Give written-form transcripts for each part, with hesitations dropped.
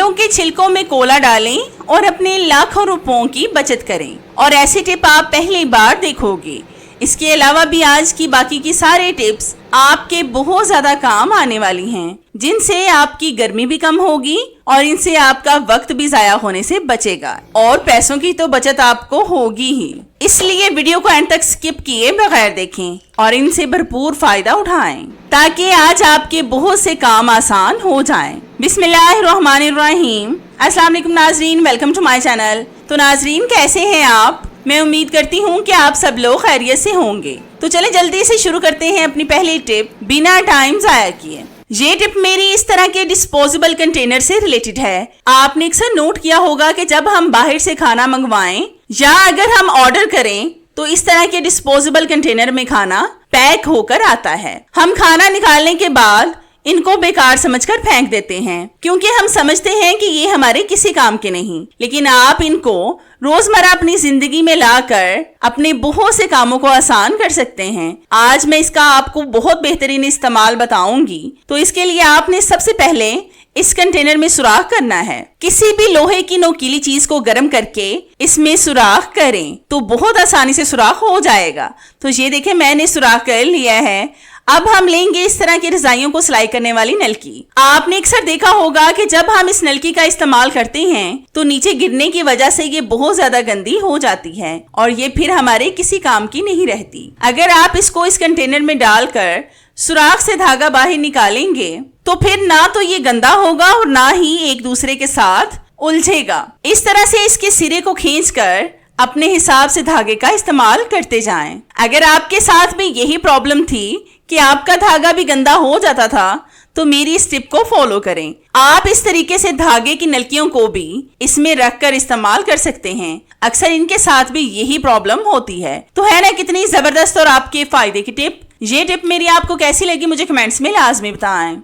अंडों के छिलकों में कोला डालें और अपने लाखों रुपयों की बचत करें। और ऐसी टिप आप पहली बार देखोगे। इसके अलावा भी आज की बाकी की सारे टिप्स आपके बहुत ज्यादा काम आने वाली हैं, जिनसे आपकी गर्मी भी कम होगी और इनसे आपका वक्त भी जाया होने से बचेगा और पैसों की तो बचत आपको होगी ही। इसलिए वीडियो को एंड तक स्किप किए बगैर देखें और इनसे भरपूर फायदा उठाएं, ताकि आज आपके बहुत से काम आसान हो जाएं। बिस्मिल्लाहिर्रहमानिर्रहीम। अस्सलाम वालेकुम नाजरीन, वेलकम टू माय चैनल। तो नाजरीन, कैसे हैं आप? मैं उम्मीद करती हूँ कि आप सब लोग खैरियत से होंगे। तो चले जल्दी से शुरू करते हैं अपनी पहली टिप बिना टाइम जाया किए। ये टिप मेरी इस तरह के डिस्पोजेबल कंटेनर से रिलेटेड है। आपने अक्सर नोट किया होगा कि जब हम बाहर से खाना मंगवाएं या अगर हम ऑर्डर करें तो इस तरह के डिस्पोजेबल कंटेनर में खाना पैक होकर आता है। हम खाना निकालने के बाद इनको बेकार समझकर फेंक देते हैं, क्योंकि हम समझते हैं कि ये हमारे किसी काम के नहीं। लेकिन आप इनको रोजमर्रा अपनी जिंदगी में लाकर अपने बहुत से कामों को आसान कर सकते हैं। आज मैं इसका आपको बहुत बेहतरीन इस्तेमाल बताऊंगी। तो इसके लिए आपने सबसे पहले इस कंटेनर में सुराख करना है। किसी भी लोहे की नोकीली चीज को गर्म करके इसमें सुराख करें तो बहुत आसानी से सुराख हो जाएगा। तो ये देखें, मैंने सुराख कर लिया है। अब हम लेंगे इस तरह की रजाइयों को सिलाई करने वाली नलकी। आपने अक्सर देखा होगा कि जब हम इस नलकी का इस्तेमाल करते हैं तो नीचे गिरने की वजह से ये बहुत ज्यादा गंदी हो जाती है और ये फिर हमारे किसी काम की नहीं रहती। अगर आप इसको इस कंटेनर में डालकर सुराख से धागा बाहर निकालेंगे तो फिर ना तो ये गंदा होगा और ना ही एक दूसरे के साथ उलझेगा। इस तरह से इसके सिरे को खींचकर अपने हिसाब से धागे का इस्तेमाल करते जाएं। अगर आपके साथ भी यही प्रॉब्लम थी कि आपका धागा भी गंदा हो जाता था तो मेरी इस टिप को फॉलो करें। आप इस तरीके से धागे की नलकियों को भी इसमें रखकर इस्तेमाल कर सकते हैं। अक्सर इनके साथ भी यही प्रॉब्लम होती है। तो है ना कितनी जबरदस्त और आपके फायदे की टिप। ये टिप मेरी आपको कैसी लगी मुझे कमेंट्स में लाजमी बताएं।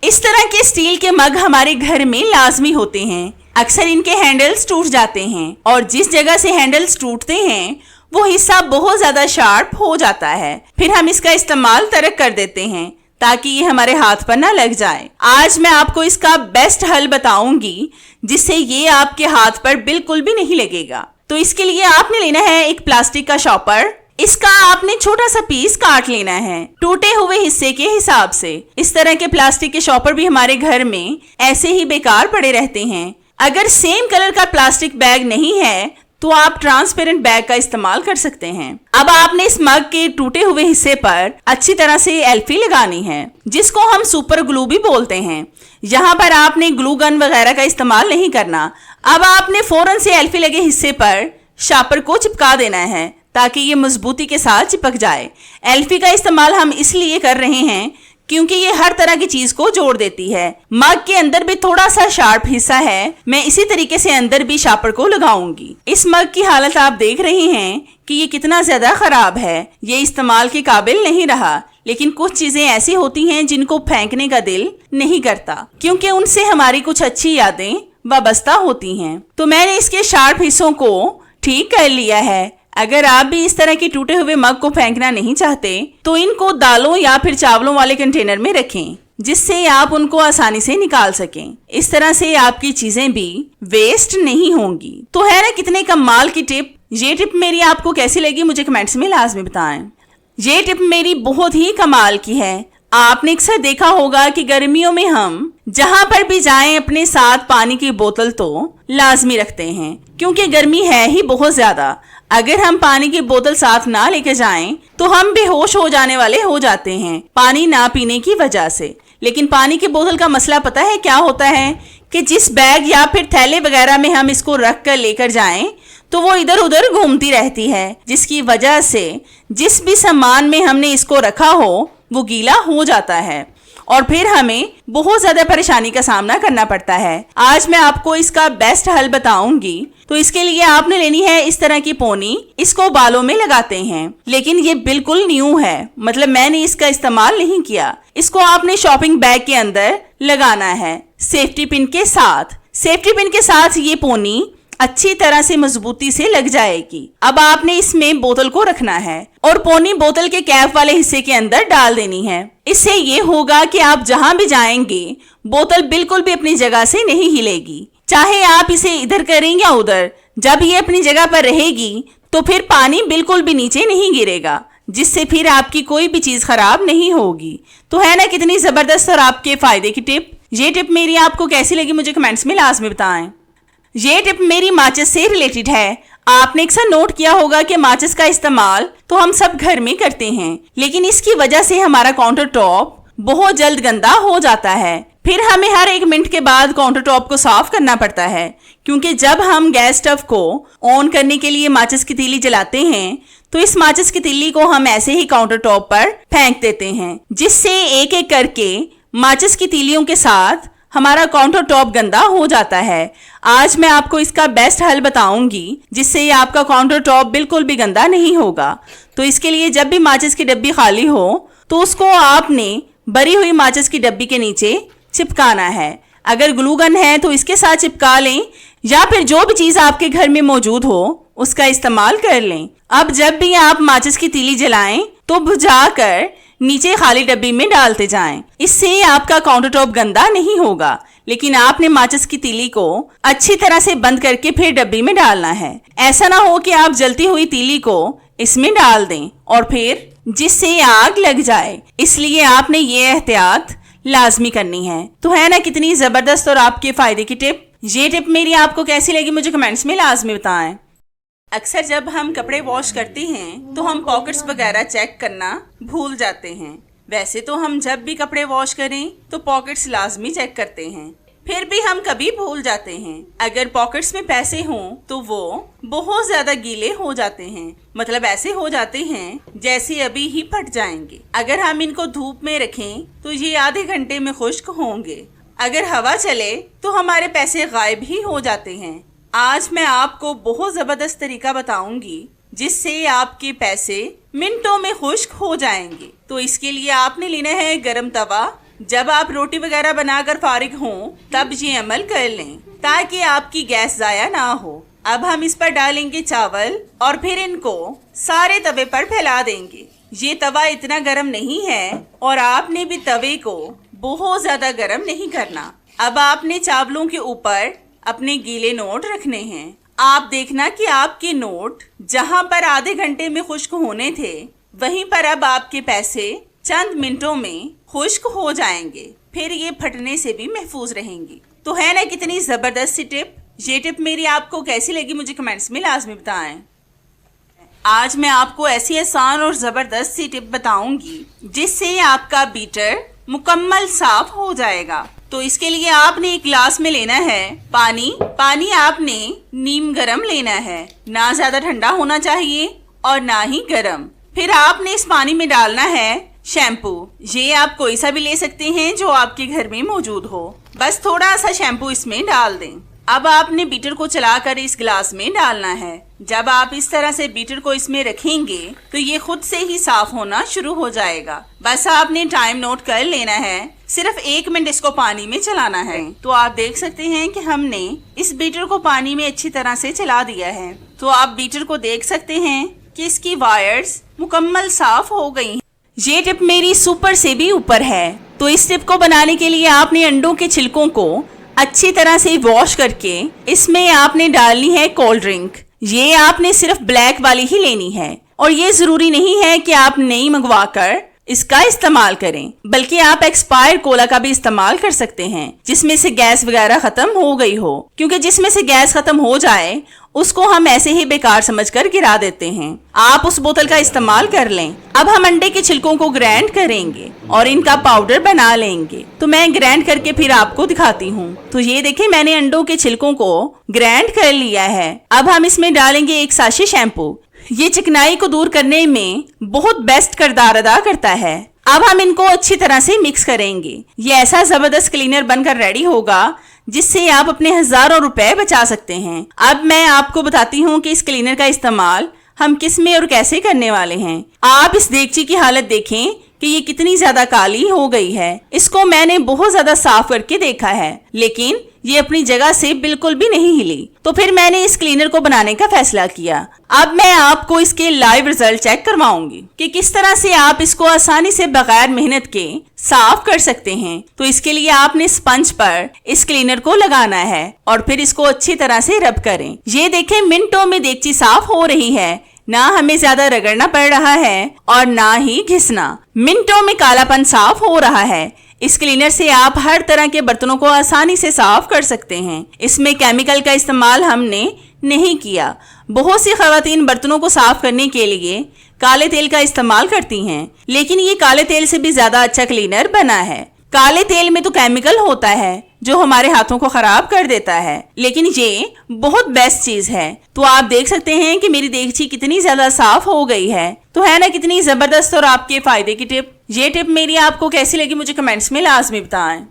इस तरह के स्टील के मग हमारे घर में लाजमी होते हैं। अक्सर इनके हैंडल्स टूट जाते हैं और जिस जगह से हैंडल्स टूटते हैं वो हिस्सा बहुत ज्यादा शार्प हो जाता है। फिर हम इसका इस्तेमाल तर्क कर देते हैं ताकि ये हमारे हाथ पर ना लग जाए। आज मैं आपको इसका बेस्ट हल बताऊंगी जिससे ये आपके हाथ पर बिल्कुल भी नहीं लगेगा। तो इसके लिए आपने लेना है एक प्लास्टिक का शॉपर। इसका आपने छोटा सा पीस काट लेना है टूटे हुए हिस्से के हिसाब से। इस तरह के प्लास्टिक के शॉपर भी हमारे घर में ऐसे ही बेकार पड़े रहते हैं। अगर सेम कलर का प्लास्टिक बैग नहीं है तो आप ट्रांसपेरेंट बैग का इस्तेमाल कर सकते हैं। अब आपने इस मग के टूटे हुए हिस्से पर अच्छी तरह से एल्फी लगानी है, जिसको हम सुपर ग्लू भी बोलते हैं। यहाँ पर आपने ग्लू गन वगैरह का इस्तेमाल नहीं करना। अब आपने फौरन से एल्फी लगे हिस्से पर शापर को चिपका देना है ताकि ये मजबूती के साथ चिपक जाए। एल्फी का इस्तेमाल हम इसलिए कर रहे हैं क्योंकि ये हर तरह की चीज को जोड़ देती है। मग के अंदर भी थोड़ा सा शार्प हिस्सा है, मैं इसी तरीके से अंदर भी शापर को लगाऊंगी। इस मग की हालत आप देख रहे हैं कि ये कितना ज्यादा खराब है। ये इस्तेमाल के काबिल नहीं रहा। लेकिन कुछ चीजें ऐसी होती हैं जिनको फेंकने का दिल नहीं करता, क्योंकि उनसे हमारी कुछ अच्छी यादें वाबस्ता होती हैं। तो मैंने इसके शार्प हिस्सों को ठीक कर लिया है। अगर आप भी इस तरह के टूटे हुए मग को फेंकना नहीं चाहते तो इनको दालों या फिर चावलों वाले कंटेनर में रखें, जिससे आप उनको आसानी से निकाल सकें। इस तरह से आपकी चीजें भी वेस्ट नहीं होंगी। तो है ना कितने कमाल की टिप। ये टिप मेरी आपको कैसी लगी मुझे कमेंट्स में लाजमी बताएं। ये टिप मेरी बहुत ही कमाल की है। आपने अक्सर देखा होगा कि गर्मियों में हम जहां पर भी जाएं अपने साथ पानी की बोतल तो लाजमी रखते हैं, क्योंकि गर्मी है ही बहुत ज्यादा। अगर हम पानी की बोतल साथ ना लेके जाएं तो हम बेहोश हो जाने वाले हो जाते हैं पानी ना पीने की वजह से। लेकिन पानी की बोतल का मसला पता है क्या होता है कि जिस बैग या फिर थैले वगैरह में हम इसको रख कर लेकर जाएं तो वो इधर उधर घूमती रहती है, जिसकी वजह से जिस भी सामान में हमने इसको रखा हो वो गीला हो जाता है और फिर हमें बहुत ज्यादा परेशानी का सामना करना पड़ता है। आज मैं आपको इसका बेस्ट हल बताऊंगी। तो इसके लिए आपने लेनी है इस तरह की पोनी। इसको बालों में लगाते हैं, लेकिन ये बिल्कुल न्यू है, मतलब मैंने इसका इस्तेमाल नहीं किया। इसको आपने शॉपिंग बैग के अंदर लगाना है सेफ्टी पिन के साथ। सेफ्टी पिन के साथ ये पोनी अच्छी तरह से मजबूती से लग जाएगी। अब आपने इसमें बोतल को रखना है और पौनी बोतल के कैप वाले हिस्से के अंदर डाल देनी है। इससे ये होगा कि आप जहां भी जाएंगे बोतल बिल्कुल भी अपनी जगह से नहीं हिलेगी, चाहे आप इसे इधर करें या उधर। जब ये अपनी जगह पर रहेगी तो फिर पानी बिल्कुल भी नीचे नहीं गिरेगा, जिससे फिर आपकी कोई भी चीज खराब नहीं होगी। तो है ना कितनी जबरदस्त और आपके फायदे की टिप। ये टिप मेरी आपको कैसी लगी मुझे कमेंट्स में लाजमी बताएं। ये टिप मेरी माचिस से रिलेटेड है। आपने अक्सर नोट किया होगा कि माचिस का इस्तेमाल तो हम सब घर में करते हैं, लेकिन इसकी वजह से हमारा काउंटर टॉप बहुत जल्द गंदा हो जाता है। फिर हमें हर 1 मिनट के बाद काउंटर टॉप को साफ करना पड़ता है, क्योंकि जब हम गैस स्टव को ऑन करने के लिए माचिस की तीली जलाते हैं तो इस माचिस की तीली को हम ऐसे ही काउंटर टॉप पर फेंक देते हैं, जिससे एक एक करके माचिस की तीलियों के साथ हमारा काउंटर टॉप गंदा हो जाता है। आज मैं आपको इसका बेस्ट हल बताऊंगी, जिससे ये आपका काउंटर टॉप बिल्कुल भी गंदा नहीं होगा। तो इसके लिए जब भी माचिस की डब्बी खाली हो तो उसको आपने भरी हुई माचिस की डब्बी के नीचे चिपकाना है। अगर ग्लू गन है तो इसके साथ चिपका लें, या फिर जो भी चीज आपके घर में मौजूद हो उसका इस्तेमाल कर लें। अब जब भी आप माचिस की तीली जलाएं तो बुझाकर नीचे खाली डब्बी में डालते जाएं। इससे आपका काउंटर टॉप गंदा नहीं होगा, लेकिन आपने माचिस की तीली को अच्छी तरह से बंद करके फिर डब्बी में डालना है। ऐसा ना हो कि आप जलती हुई तीली को इसमें डाल दें और फिर जिससे आग लग जाए। इसलिए आपने ये एहतियात लाजमी करनी है। तो है ना कितनी जबरदस्त और आपके फायदे की टिप। ये टिप मेरी आपको कैसी लगी मुझे कमेंट्स में लाजमी बताएं। अक्सर जब हम कपड़े वॉश करते हैं तो हम पॉकेट्स वगैरह चेक करना भूल जाते हैं। वैसे तो हम जब भी कपड़े वॉश करें तो पॉकेट्स लाजमी चेक करते हैं, फिर भी हम कभी भूल जाते हैं। अगर पॉकेट्स में पैसे हों तो वो बहुत ज्यादा गीले हो जाते हैं, मतलब ऐसे हो जाते हैं जैसे अभी ही फट जाएंगे। अगर हम इनको धूप में रखें तो ये आधे घंटे में खुश्क होंगे। अगर हवा चले तो हमारे पैसे गायब ही हो जाते हैं। आज मैं आपको बहुत जबरदस्त तरीका बताऊंगी जिससे आपके पैसे मिनटों में खुश्क हो जाएंगे। तो इसके लिए आपने लेना है गरम तवा। जब आप रोटी वगैरह बनाकर फारिग हों तब ये अमल कर लें, ताकि आपकी गैस जाया ना हो। अब हम इस पर डालेंगे चावल और फिर इनको सारे तवे पर फैला देंगे। ये तवा इतना गर्म नहीं है और आपने भी तवे को बहुत ज्यादा गर्म नहीं करना। अब आपने चावलों के ऊपर अपने गीले नोट रखने हैं। आप देखना कि आपके नोट जहां पर आधे घंटे में खुश्क होने थे वहीं पर अब आपके पैसे चंद मिनटों में खुश्क हो जाएंगे, फिर ये फटने से भी महफूज रहेंगी। तो है ना कितनी जबरदस्त टिप। ये टिप मेरी आपको कैसी लगी मुझे कमेंट्स में लाजमी बताएं। आज मैं आपको ऐसी आसान और जबरदस्त सी टिप बताऊंगी जिससे आपका बीटर मुकम्मल साफ हो जाएगा। तो इसके लिए आपने एक गिलास में लेना है पानी आपने नीम गरम लेना है, ना ज्यादा ठंडा होना चाहिए और ना ही गरम। फिर आपने इस पानी में डालना है शैम्पू। ये आप कोई सा भी ले सकते हैं जो आपके घर में मौजूद हो। बस थोड़ा सा शैम्पू इसमें डाल दें। अब आपने बीटर को चलाकर इस गिलास में डालना है। जब आप इस तरह से बीटर को इसमें रखेंगे तो ये खुद से ही साफ होना शुरू हो जाएगा। बस आपने टाइम नोट कर लेना है, सिर्फ 1 मिनट इसको पानी में चलाना है। तो आप देख सकते हैं कि हमने इस बीटर को पानी में अच्छी तरह से चला दिया है। तो आप बीटर को देख सकते हैं कि इसकी वायर्स मुकम्मल साफ हो गई। ये टिप मेरी सुपर से भी ऊपर है। तो इस टिप को बनाने के लिए आपने अंडों के छिलकों को अच्छी तरह से वॉश करके इसमें आपने डालनी है कोल्ड ड्रिंक। ये आपने सिर्फ ब्लैक वाली ही लेनी है और ये जरूरी नहीं है कि आप नई मंगवा कर इसका इस्तेमाल करें, बल्कि आप एक्सपायर्ड कोला का भी इस्तेमाल कर सकते हैं जिसमें से गैस वगैरह खत्म हो गई हो, क्योंकि जिसमें से गैस खत्म हो जाए उसको हम ऐसे ही बेकार समझकर गिरा देते हैं। आप उस बोतल का इस्तेमाल कर लें। अब हम अंडे के छिलकों को ग्राइंड करेंगे और इनका पाउडर बना लेंगे। तो मैं ग्राइंड करके फिर आपको दिखाती हूँ। तो ये देखें, मैंने अंडों के छिलकों को ग्राइंड कर लिया है। अब हम इसमें डालेंगे 1 साशे शैम्पू। ये चिकनाई को दूर करने में बहुत बेस्ट किरदार अदा करता है। अब हम इनको अच्छी तरह से मिक्स करेंगे। ये ऐसा जबरदस्त क्लीनर बनकर रेडी होगा जिससे आप अपने हजारों रुपए बचा सकते हैं। अब मैं आपको बताती हूँ कि इस क्लीनर का इस्तेमाल हम किस में और कैसे करने वाले हैं। आप इस देगची की हालत देखें कि ये कितनी ज्यादा काली हो गई है। इसको मैंने बहुत ज्यादा साफ करके देखा है, लेकिन ये अपनी जगह से बिल्कुल भी नहीं हिली। तो फिर मैंने इस क्लीनर को बनाने का फैसला किया। अब मैं आपको इसके लाइव रिजल्ट चेक करवाऊंगी कि किस तरह से आप इसको आसानी से बगैर मेहनत के साफ कर सकते हैं। तो इसके लिए आपने स्पंज पर इस क्लीनर को लगाना है और फिर इसको अच्छी तरह से रब करें। ये देखें मिनटों में देगची साफ हो रही है, ना हमें ज्यादा रगड़ना पड़ रहा है और ना ही घिसना। मिनटों में कालापन साफ हो रहा है। इस क्लीनर से आप हर तरह के बर्तनों को आसानी से साफ कर सकते हैं। इसमें केमिकल का इस्तेमाल हमने नहीं किया। बहुत सी खवातीन बर्तनों को साफ करने के लिए काले तेल का इस्तेमाल करती हैं, लेकिन ये काले तेल से भी ज्यादा अच्छा क्लीनर बना है। काले तेल में तो केमिकल होता है जो हमारे हाथों को खराब कर देता है, लेकिन ये बहुत बेस्ट चीज है। तो आप देख सकते हैं कि मेरी देगची कितनी ज्यादा साफ हो गई है। तो है ना कितनी जबरदस्त और आपके फायदे की टिप। ये टिप मेरी आपको कैसी लगी मुझे कमेंट्स में लाजमी बताएं।